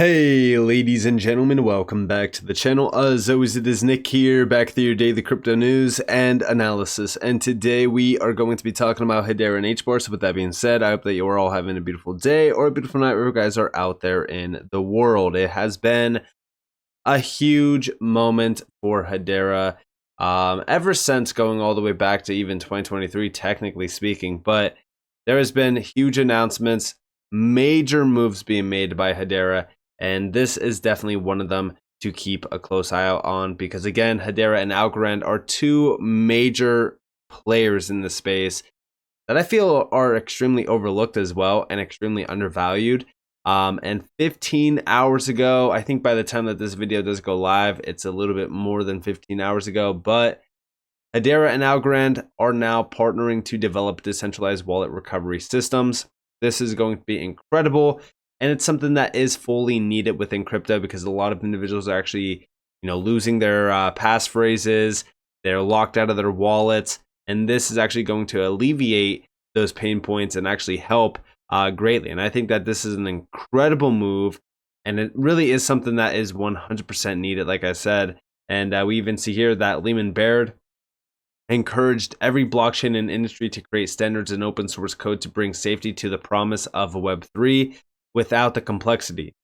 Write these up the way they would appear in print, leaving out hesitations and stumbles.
Hey ladies and gentlemen, welcome back to the channel. As always, it is Nick here, back with your daily crypto news and analysis. And today we are going to be talking about Hedera and Hbar. So with that being said, I hope that you are all having a beautiful day or a beautiful night wherever you guys are out there in the world. It has been a huge moment for Hedera ever since going all the way back to even 2023, technically speaking. But there has been huge announcements, major moves being made by Hedera. And this is definitely one of them to keep a close eye out on because, again, Hedera and Algorand are two major players in the space that I feel are extremely overlooked as well and extremely undervalued. And 15 hours ago, I think by the time that this video does go live, it's a little bit more than 15 hours ago, but Hedera and Algorand are now partnering to develop decentralized wallet recovery systems. This is going to be incredible. And it's something that is fully needed within crypto because a lot of individuals are actually, losing their passphrases. They're locked out of their wallets. And this is actually going to alleviate those pain points and actually help greatly. And I think that this is an incredible move. And it really is something that is 100% needed, like I said. And we even see here that Lehman Baird encouraged every blockchain and industry to create standards and open source code to bring safety to the promise of Web3. Without the complexity.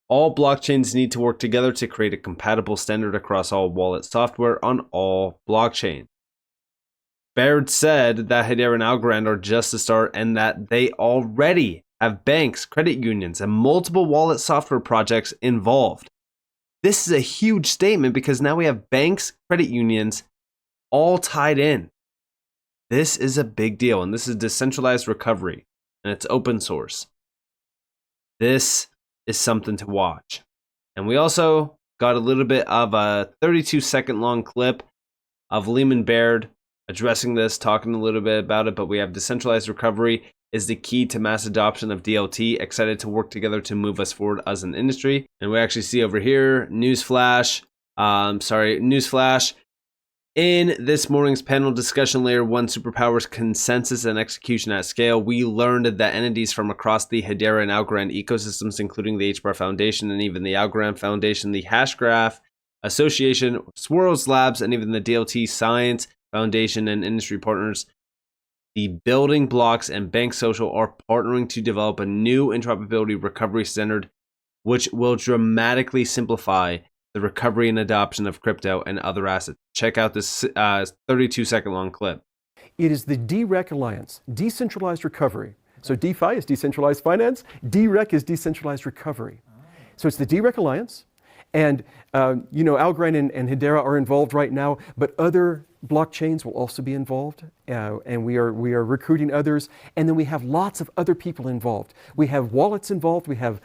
All blockchains need to work together to create a compatible standard across all wallet software on all blockchains. Baird said that Hedera and Algorand are just the start and that they already have banks, credit unions, and multiple wallet software projects involved. This is a huge statement because now we have banks, credit unions, all tied in. This is a big deal, and this is decentralized recovery, and it's open source. This is something to watch. And we also got a little bit of a 32-second long clip of Lehman Baird addressing this, talking a little bit about it, but we have decentralized recovery is the key to mass adoption of DLT, excited to work together to move us forward as an industry. And we actually see over here, Newsflash, in this morning's panel discussion, Layer 1 Superpowers Consensus and Execution at Scale, we learned that entities from across the Hedera and Algorand ecosystems, including the Hbar Foundation and even the Algorand Foundation, the Hashgraph Association, Swirls Labs, and even the DLT Science Foundation and industry partners, the Building Blocks and Bank Social are partnering to develop a new interoperability recovery standard, which will dramatically simplify the recovery and adoption of crypto and other assets. Check out this 32-second long clip. It is the DREC Alliance, Decentralized Recovery. So DeFi is decentralized finance, DREC is decentralized recovery. So it's the DREC Alliance, and Algorand and Hedera are involved right now, but other blockchains will also be involved, and we are recruiting others, and then we have lots of other people involved. We have wallets involved, we have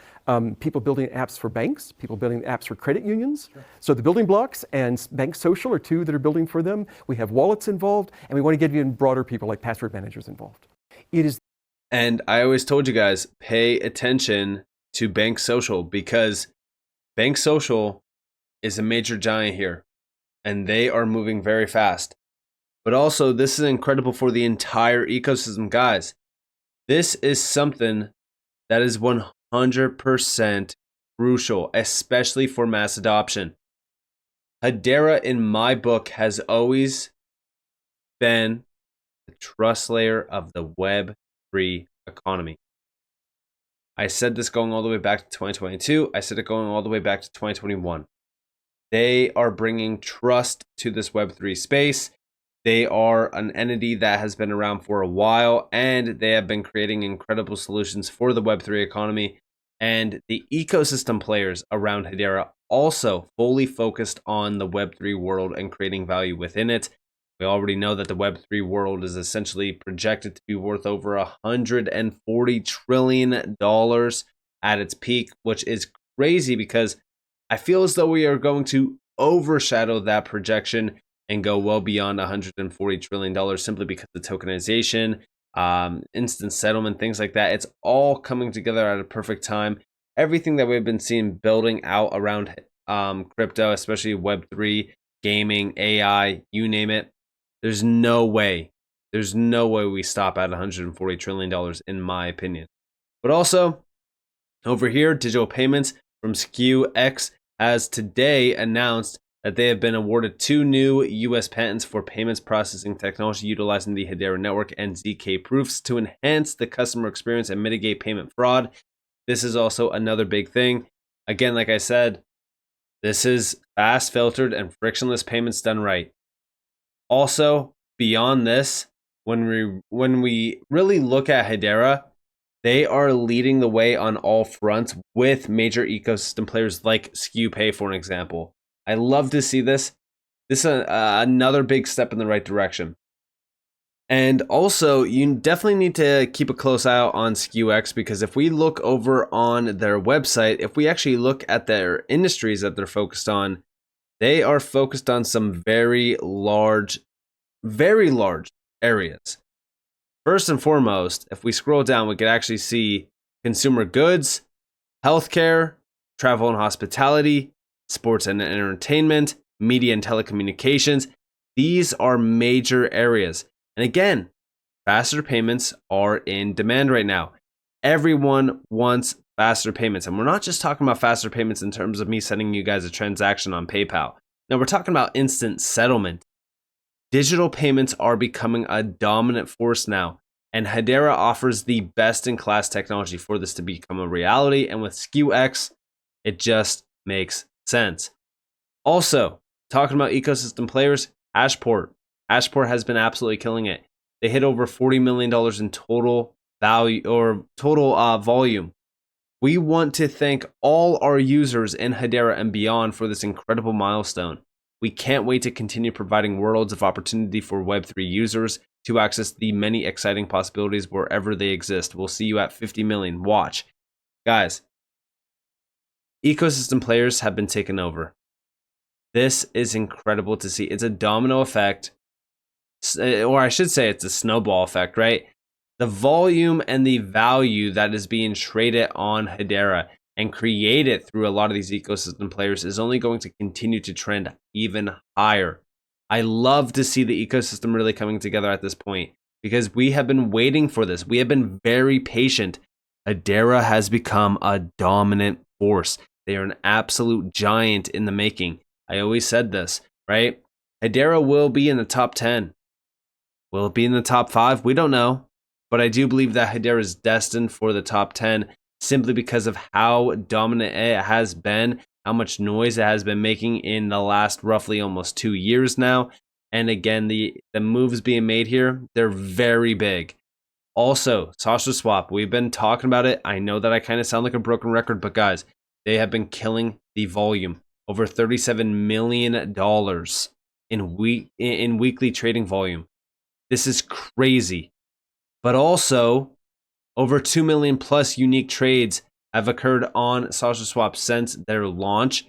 people building apps for banks, people building apps for credit unions. Sure. So the Building Blocks and Bank Social are two that are building for them. We have wallets involved, and we want to get even broader people like password managers involved. And I always told you guys, pay attention to Bank Social because Bank Social is a major giant here, and they are moving very fast. But also, this is incredible for the entire ecosystem, guys. This is something that is 100% crucial, especially for mass adoption. Hedera, in my book, has always been the trust layer of the Web3 economy. I said this going all the way back to 2022. I said it going all the way back to 2021. They are bringing trust to this Web3 space. They are an entity that has been around for a while, and they have been creating incredible solutions for the Web3 economy. And the ecosystem players around Hedera also fully focused on the Web3 world and creating value within it. We already know that the Web3 world is essentially projected to be worth over $140 trillion at its peak, which is crazy because I feel as though we are going to overshadow that projection and go well beyond $140 trillion simply because of the tokenization, instant settlement, things like that. It's all coming together at a perfect time. Everything that we've been seeing building out around crypto, especially Web3, gaming, AI, you name it, there's no way we stop at $140 trillion in my opinion. But also, Over here, digital payments from SKUX has today announced that they have been awarded 2 new US patents for payments processing technology utilizing the Hedera network and ZK proofs to enhance the customer experience and mitigate payment fraud. This is also another big thing. Again, like I said, this is fast, filtered, and frictionless payments done right. Also, beyond this, when we really look at Hedera, they are leading the way on all fronts with major ecosystem players like SKUPay, for an example. I love to see this. This is another big step in the right direction. And also, you definitely need to keep a close eye out on SKUX, because if we look over on their website, if we actually look at their industries that they're focused on, they are focused on some very large areas. First and foremost, if we scroll down, we could actually see consumer goods, healthcare, travel and hospitality, sports and entertainment, media and telecommunications. These are major areas. And again, faster payments are in demand right now. Everyone wants faster payments. And we're not just talking about faster payments in terms of me sending you guys a transaction on PayPal. Now, we're talking about instant settlement. Digital payments are becoming a dominant force now, and Hedera offers the best-in-class technology for this to become a reality, and with SKUX, it just makes sense. Also, talking about ecosystem players, Hashport. Hashport has been absolutely killing it. They hit over $40 million in total value or total volume. We want to thank all our users in Hedera and beyond for this incredible milestone. We can't wait to continue providing worlds of opportunity for Web3 users to access the many exciting possibilities wherever they exist. We'll see you at 50 million. Watch. Guys, ecosystem players have been taken over. This is incredible to see. It's a domino effect, or I should say it's a snowball effect, right? The volume and the value that is being traded on Hedera and created through a lot of these ecosystem players is only going to continue to trend even higher. I love to see the ecosystem really coming together at this point, because we have been waiting for this. We have been very patient. Hedera has become a dominant force. They are an absolute giant in the making. I always said this, right? Hedera will be in the top 10. Will it be in the top 5? We don't know. But I do believe that Hedera is destined for the top 10 simply because of how dominant it has been, how much noise it has been making in the last roughly almost 2 years now. And again, the moves being made here, they're very big. Also, SashaSwap, we've been talking about it. I know that I kind of sound like a broken record, but guys, they have been killing the volume. Over $37 million in weekly trading volume. This is crazy. But also, over 2 million plus unique trades have occurred on SashaSwap since their launch.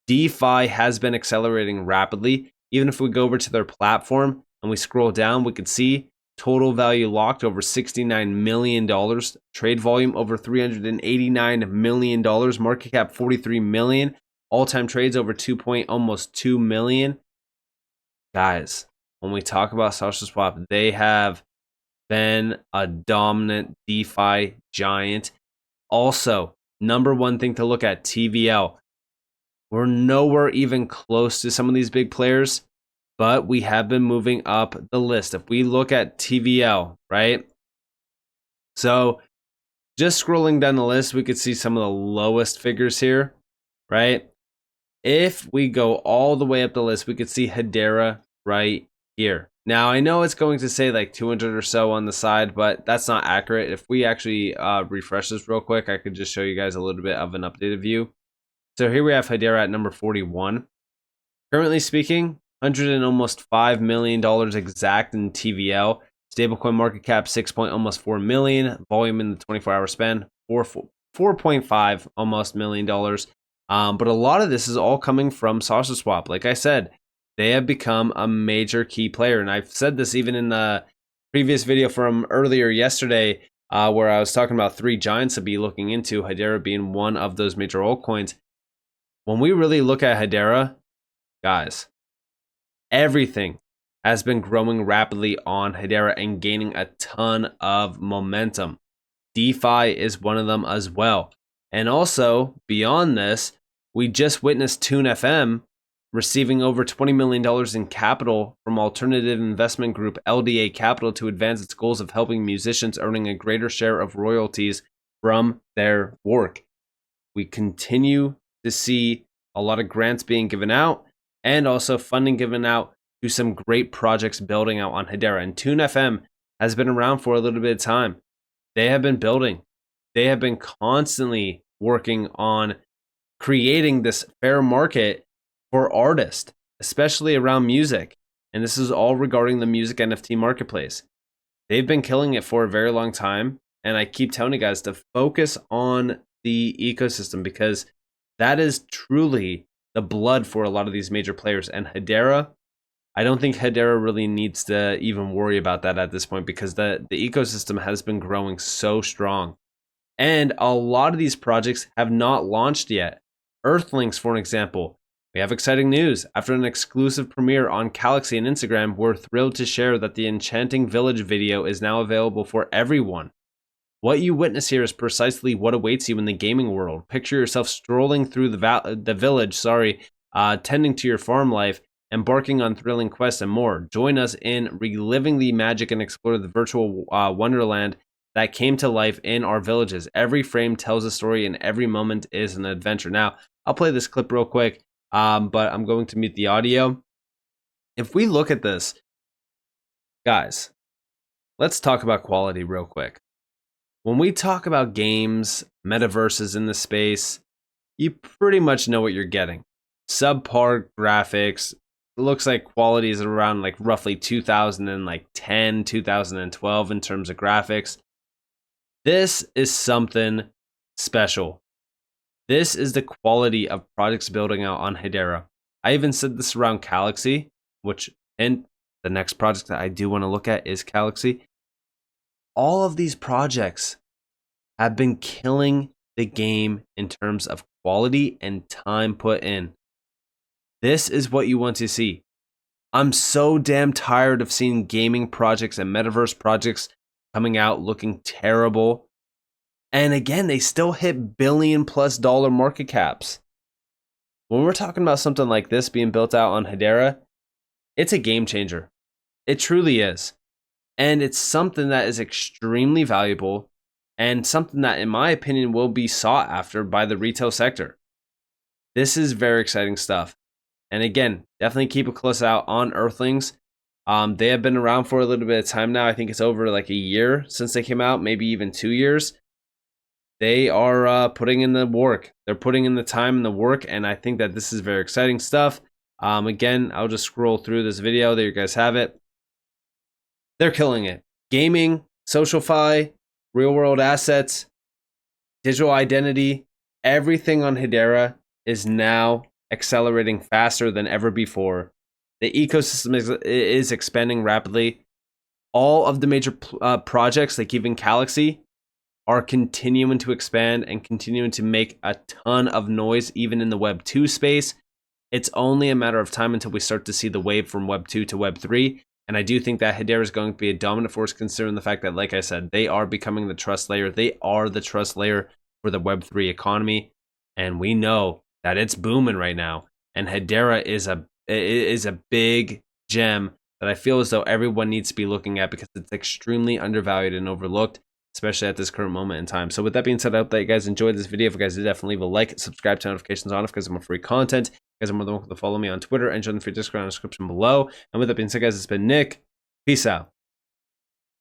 DeFi has been accelerating rapidly. Even if we go over to their platform and we scroll down, we could see total value locked over $69 million. Trade volume over $389 million. Market cap $43 million. All-time trades over almost 2 million. Guys, when we talk about SashaSwap, they have been a dominant DeFi giant. Also, number one thing to look at, TVL. We're nowhere even close to some of these big players, but we have been moving up the list. If we look at TVL, right? So just scrolling down the list, we could see some of the lowest figures here, right? If we go all the way up the list, we could see Hedera right here. Now, I know it's going to say like 200 or so on the side, but that's not accurate. If we actually refresh this real quick, I could just show you guys a little bit of an updated view. So here we have Hedera at number 41. Currently speaking, almost $5 million exact in TVL. Stablecoin market cap almost 4 million. Volume in the 24-hour span 4.5 almost $million. But a lot of this is all coming from SashaSwap. Like I said, they have become a major key player. And I've said this even in the previous video from earlier yesterday, where I was talking about 3 giants to be looking into, Hedera being one of those major altcoins. When we really look at Hedera, guys, everything has been growing rapidly on Hedera and gaining a ton of momentum. DeFi is one of them as well. And also, beyond this, we just witnessed Tune FM receiving over $20 million in capital from alternative investment group LDA Capital to advance its goals of helping musicians earning a greater share of royalties from their work. We continue to see a lot of grants being given out and also funding given out to some great projects building out on Hedera. And Tune FM has been around for a little bit of time. They have been building. They have been constantly working on creating this fair market for artists, especially around music. And this is all regarding the music NFT marketplace. They've been killing it for a very long time. And I keep telling you guys to focus on the ecosystem because that is truly the blood for a lot of these major players. And Hedera, I don't think Hedera really needs to even worry about that at this point because the ecosystem has been growing so strong. And a lot of these projects have not launched yet. Earthlings, for an example. We have exciting news. After an exclusive premiere on Galaxy and Instagram, we're thrilled to share that the Enchanting Village video is now available for everyone. What you witness here is precisely what awaits you in the gaming world. Picture yourself strolling through the village, tending to your farm life, embarking on thrilling quests and more. Join us in reliving the magic and explore the virtual wonderland that came to life in our villages. Every frame tells a story and every moment is an adventure. Now, I'll play this clip real quick, but I'm going to mute the audio. If we look at this, guys, let's talk about quality real quick. When we talk about games, metaverses in the space, you pretty much know what you're getting. Subpar graphics. It looks like quality is around like roughly 2010, 2012 in terms of graphics. This is something special. This is the quality of projects building out on Hedera. I even said this around Galaxy, and the next project that I do want to look at is Galaxy. All of these projects have been killing the game in terms of quality and time put in. This is what you want to see. I'm so damn tired of seeing gaming projects and metaverse projects coming out looking terrible. And again, they still hit $1 billion+ market caps. When we're talking about something like this being built out on Hedera, it's a game changer. It truly is. And it's something that is extremely valuable and something that, in my opinion, will be sought after by the retail sector. This is very exciting stuff. And again, definitely keep a close eye on Earthlings. They have been around for a little bit of time now. I think it's over like a year since they came out, maybe even 2 years. They are putting in the work. They're putting in the time and the work, and I think that this is very exciting stuff. Again, I'll just scroll through this video. There you guys have it. They're killing it. Gaming, SocialFi, real-world assets, digital identity, everything on Hedera is now accelerating faster than ever before. The ecosystem is expanding rapidly. All of the major projects, like even Galaxy, are continuing to expand and continuing to make a ton of noise, even in the Web 2 space. It's only a matter of time until we start to see the wave from Web 2 to Web 3. And I do think that Hedera is going to be a dominant force, considering the fact that, like I said, they are becoming the trust layer. They are the trust layer for the Web 3 economy. And we know that it's booming right now. And Hedera is a big gem that I feel as though everyone needs to be looking at because it's extremely undervalued and overlooked, especially at this current moment in time. So with that being said, I hope that you guys enjoyed this video. If you guys did, definitely leave a like, subscribe to notifications on if you guys want more free content. You guys are more than welcome to follow me on Twitter and join the free Discord in the description below. And with that being said, guys, it's been Nick. Peace out.